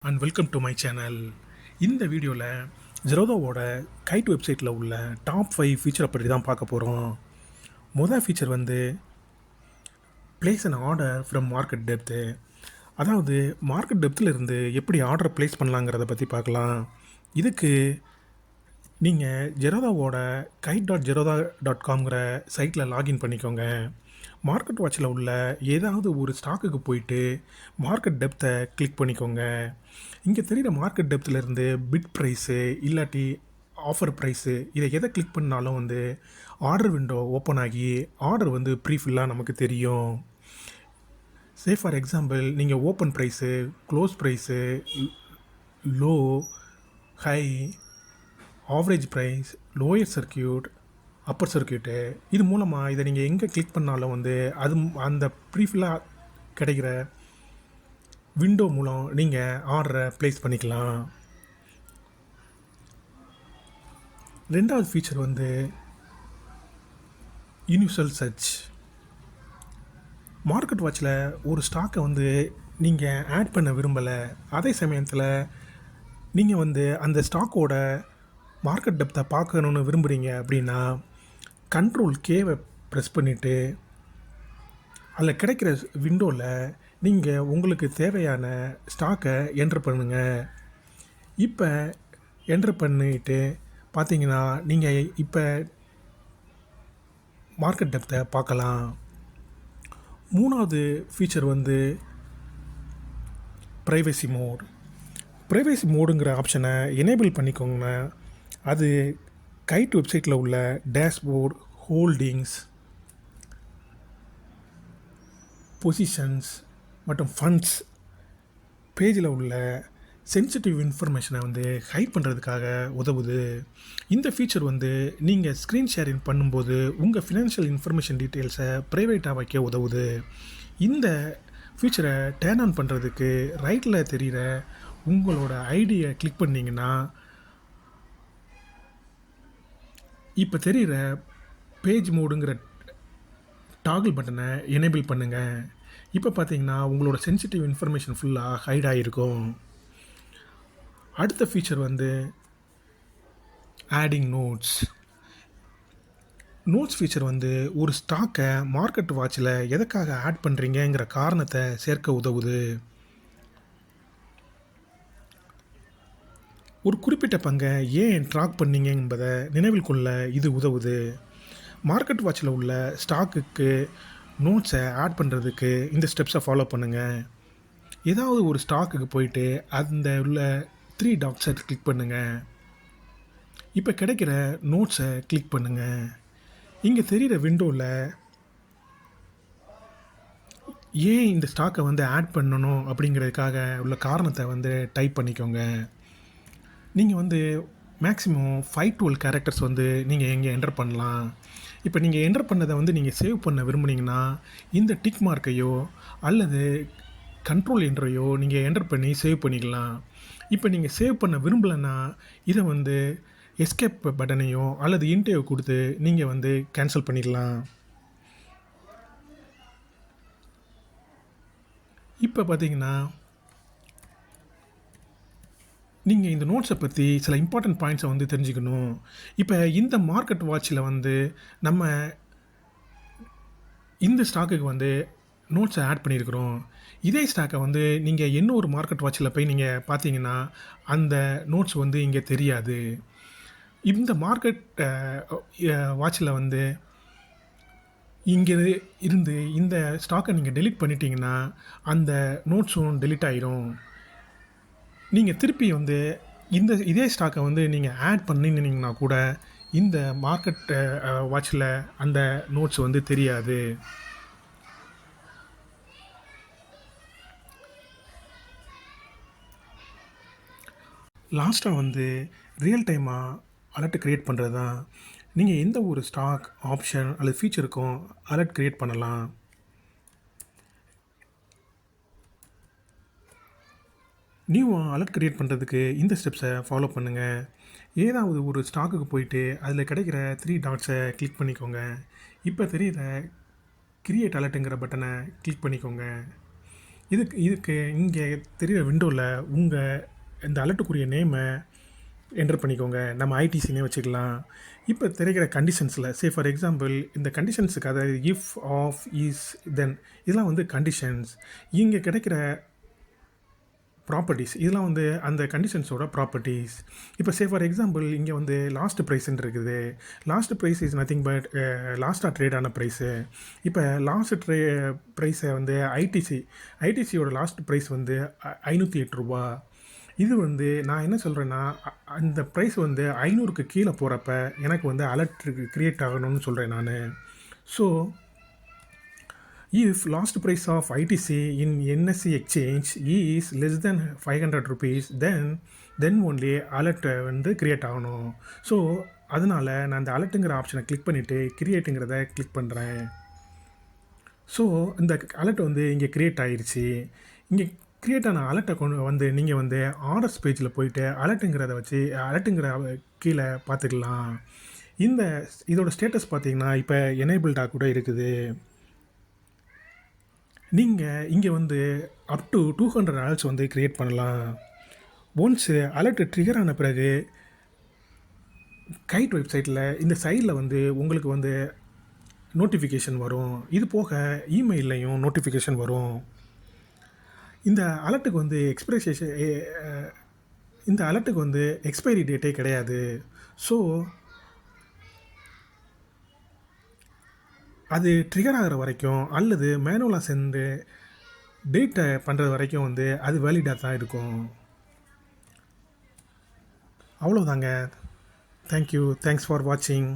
And welcome to my channel. இந்த வீடியோவில் ஜெரோதாவோட guide வெப்சைட்டில் உள்ள டாப் 5 ஃபீச்சரை பற்றி தான் பார்க்க போகிறோம். மொதல் ஃபீச்சர் வந்து place an order from market depth. அதாவது மார்க்கெட் டெப்த்தில் இருந்து எப்படி ஆர்டர் ப்ளேஸ் பண்ணலாங்கிறத பற்றி பார்க்கலாம். இதுக்கு நீங்கள் ஜெரோதாவோட kite.zerodha.comங்கிற சைட்டில் லாகின் பண்ணிக்கோங்க. மார்க்கெட் வாட்சில் உள்ள ஏதாவது ஒரு ஸ்டாக்குக்கு போயிட்டு மார்க்கெட் டெப்த்தை கிளிக் பண்ணிக்கோங்க. இங்கே தெரிகிற மார்க்கெட் டெப்த்திலேருந்து பிட் ப்ரைஸு இல்லாட்டி ஆஃபர் ப்ரைஸு இதை எதை கிளிக் பண்ணாலும் வந்து ஆர்டர் விண்டோ ஓப்பன் ஆகி ஆர்டர் வந்து ப்ரீஃபில்லாக நமக்கு தெரியும். சே ஃபார் எக்ஸாம்பிள் நீங்கள் open price, close price, low, high, average price, lower circuit, upper circuit, இது மூலமாக இதை நீங்கள் எங்கே கிளிக் பண்ணாலும் வந்து அது அந்த ப்ரீஃபில்லாக கிடைக்கிற விண்டோ மூலம் நீங்கள் ஆர்டரை ப்ளேஸ் பண்ணிக்கலாம். ரெண்டாவது ஃபீச்சர் வந்து யூனிவர்சல் சர்ச். மார்க்கெட் வாட்சில் ஒரு ஸ்டாக்கை வந்து நீங்கள் ஆட் பண்ண விரும்பலை, அதே சமயத்தில் நீங்கள் வந்து அந்த ஸ்டாக்கோட மார்க்கெட் டெப்த்தை பார்க்கணுன்னு விரும்புகிறீங்க அப்படின்னா கண்ட்ரோல் கேவை ப்ரெஸ் பண்ணிவிட்டு அதில் கிடைக்கிற விண்டோவில் நீங்கள் உங்களுக்கு தேவையான ஸ்டாக்கை என்ட்ரு பண்ணுங்கள். இப்போ என்ட்ரு பண்ணிவிட்டு பார்த்தீங்கன்னா நீங்கள் இப்போ மார்க்கெட் டெப்த்தை பார்க்கலாம். மூணாவது ஃபீச்சர் வந்து ப்ரைவசி மோட். ப்ரைவசி மோடுங்கிற ஆப்ஷனை எனேபிள் பண்ணிக்கோங்க. அது கைட் வெப்சைட்டில் உள்ள டேஷ்போர்ட், ஹோல்டிங்ஸ், பொசிஷன்ஸ் மற்றும் ஃபண்ட்ஸ் பேஜில் உள்ள சென்சிட்டிவ் இன்ஃபர்மேஷனை வந்து ஹைட் பண்ணுறதுக்காக உதவுது. இந்த ஃபீச்சர் வந்து நீங்கள் ஸ்க்ரீன் ஷேரிங் பண்ணும்போது உங்கள் ஃபினான்ஷியல் இன்ஃபர்மேஷன் டீட்டெயில்ஸை ப்ரைவேட்டாக வைக்க உதவுது. இந்த ஃபீச்சரை டேர்ன் ஆன் பண்ணுறதுக்கு ரைட்டில் தெரிகிற உங்களோட ஐடியை கிளிக் பண்ணிங்கன்னா இப்போ தெரிகிற பேஜ் மோடுங்கிற டாகிள் பட்டனை எனேபிள் பண்ணுங்கள். இப்போ பார்த்தீங்கன்னா உங்களோட சென்சிட்டிவ் இன்ஃபர்மேஷன் ஃபுல்லாக ஹைட் ஆகிருக்கும். அடுத்த ஃபீச்சர் வந்து ஆடிங் நோட்ஸ். நோட்ஸ் ஃபீச்சர் வந்து ஒரு ஸ்டாக்கை மார்க்கெட் வாட்சில் எதுக்காக ஆட் பண்ணுறீங்கிற காரணத்தை சேர்க்க உதவுது. ஒரு குறிப்பிட்ட பங்கை ஏன் ட்ராக் பண்ணீங்க என்பதை நினைவில் கொள்ள இது உதவுது. மார்க்கெட் வாட்சில் உள்ள ஸ்டாக்குக்கு நோட்ஸை ஆட் பண்ணுறதுக்கு இந்த ஸ்டெப்ஸை ஃபாலோ பண்ணுங்கள். ஏதாவது ஒரு ஸ்டாக்குக்கு போயிட்டு அந்த உள்ள 3 டாட்ஸை கிளிக் பண்ணுங்கள். இப்போ கிடைக்கிற நோட்ஸை கிளிக் பண்ணுங்கள். இங்கே தெரிகிற விண்டோவில் ஏன் இந்த ஸ்டாக்கை வந்து ஆட் பண்ணணும் அப்படிங்கிறதுக்காக உள்ள காரணத்தை வந்து டைப் பண்ணிக்கோங்க. நீங்கள் வந்து மேக்ஸிமம் 5-12 கேரக்டர்ஸ் வந்து நீங்கள் எங்கே என்டர் பண்ணலாம். இப்போ நீங்கள் என்டர் பண்ணதை வந்து நீங்கள் சேவ் பண்ண விரும்புனீங்கன்னா இந்த டிக் மார்க்கையோ அல்லது கண்ட்ரோல் என்ட்ரையோ நீங்கள் என்டர் பண்ணி சேவ் பண்ணிக்கலாம். இப்போ நீங்கள் சேவ் பண்ண விரும்பலைன்னா இதை வந்து எஸ்கேப் பட்டனையோ அல்லது இன்டர்வியூ கொடுத்து நீங்கள் வந்து கேன்சல் பண்ணிடலாம். இப்போ பார்த்தீங்கன்னா நீங்கள் இந்த நோட்ஸை பற்றி சில இம்பார்ட்டன்ட் பாயிண்ட்ஸை வந்து தெரிஞ்சுக்கணும். இப்போ இந்த மார்க்கெட் வாட்சில் வந்து நம்ம இந்த ஸ்டாக்குக்கு வந்து நோட்ஸை ஆட் பண்ணியிருக்கிறோம். இதே ஸ்டாக்கை வந்து நீங்கள் என்ன ஒரு மார்க்கெட் வாட்சில் போய் நீங்கள் பார்த்தீங்கன்னா அந்த நோட்ஸ் வந்து இங்கே தெரியாது. இந்த மார்க்கெட் வாட்சில் வந்து இங்கே இருந்து இந்த ஸ்டாக்கை நீங்கள் டெலீட் பண்ணிட்டீங்கன்னா அந்த நோட்ஸும் டெலீட் ஆகிடும். நீங்கள் திருப்பி வந்து இதே ஸ்டாக்கை வந்து நீங்கள் ஆட் பண்ணிங்கன்னா கூட இந்த மார்க்கெட் வாட்சில் அந்த நோட்ஸ் வந்து தெரியாது. லாஸ்ட்டாக வந்து ரியல் டைமாக அலர்ட் க்ரியேட் பண்ணுறது தான். நீங்கள் எந்த ஒரு ஸ்டாக், ஆப்ஷன் அல்லது ஃபீச்சருக்கும் அலர்ட் க்ரியேட் பண்ணலாம். நியூ அலர்ட் க்ரியேட் பண்ணுறதுக்கு இந்த ஸ்டெப்ஸை ஃபாலோ பண்ணுங்கள். ஏதாவது ஒரு ஸ்டாக்குக்கு போயிட்டு அதில் கிடைக்கிற 3 டாட்ஸை கிளிக் பண்ணிக்கோங்க. இப்போ தெரிகிற கிரியேட் அலர்ட்டுங்கிற பட்டனை கிளிக் பண்ணிக்கோங்க. இதுக்கு இதுக்கு இங்கே தெரிகிற விண்டோவில் உங்கள் இந்த அலர்ட்டுக்குரிய நேமை என்டர் பண்ணிக்கோங்க. நம்ம ஐடிசினே வச்சுக்கலாம். இப்போ தெரிகிற கண்டிஷன்ஸில் ஃபார் எக்ஸாம்பிள் இந்த கண்டிஷன்ஸுக்கு அதாவது இஃப், ஆஃப், இஸ், தென் இதெல்லாம் வந்து கண்டிஷன்ஸ். இங்கே கிடைக்கிற ப்ராப்பர்ட்டிஸ் இதெல்லாம் வந்து அந்த கண்டிஷன்ஸோட ப்ராப்பர்ட்டிஸ். இப்போ ஃபார் எக்ஸாம்பிள் இங்கே வந்து லாஸ்ட் ப்ரைஸ்ன்னு இருக்குது. Last price is nothing but லாஸ்ட்டாக ட்ரேட் ஆன ப்ரைஸு. இப்போ லாஸ்ட் ப்ரைஸை வந்து ஐடிசியோட லாஸ்ட் ப்ரைஸ் வந்து ரூ. 508. இது வந்து நான் என்ன சொல்கிறேன்னா, அந்த ப்ரைஸ் வந்து 500க்கு கீழே போகிறப்ப எனக்கு வந்து அலர்ட் க்ரியேட் ஆகணும்னு சொல்கிறேன் நான். So if last price of ITC in NSE exchange is less than 500 rupees, then only alert வந்து கிரியேட் ஆகணும். ஸோ அதனால் நான் அந்த அலர்ட்டுங்கிற ஆப்ஷனை கிளிக் பண்ணிவிட்டு கிரியேட்டுங்கிறத கிளிக் பண்ணுறேன். ஸோ இந்த அலர்ட் வந்து இங்கே க்ரியேட் ஆகிருச்சு. இங்கே க்ரியேட் ஆன அலர்ட்டை கொண்டு வந்து நீங்கள் வந்து ஆர்டர்ஸ் பேஜில் போயிட்டு அலர்ட்டுங்கிற கீழே பார்த்துக்கலாம். இதோட ஸ்டேட்டஸ் பார்த்தீங்கன்னா இப்போ எனேபிள்டாக கூட இருக்குது. நீங்கள் இங்கே வந்து அப் டு 200 அலர்ட்ஸ் வந்து க்ரியேட் பண்ணலாம். ஒன்ஸு அலர்ட் ட்ரிகர் ஆன பிறகு கைட் வெப்சைட்டில் இந்த சைடில் வந்து உங்களுக்கு வந்து நோட்டிஃபிகேஷன் வரும். இது போக இமெயில்லையும் நோட்டிஃபிகேஷன் வரும். இந்த அலர்ட்டுக்கு வந்து இந்த அலர்ட்டுக்கு வந்து எக்ஸ்பைரி டேட்டே கிடையாது. ஸோ அது ட்ரிகர் ஆகிற வரைக்கும் அல்லது மேனுவலாக சென்று டேட்டை பண்ணுறது வரைக்கும் வந்து அது வேலிடாக தான் இருக்கும். அவ்வளோதாங்க. தேங்க்யூ. தேங்க்ஸ் ஃபார் வாட்சிங்.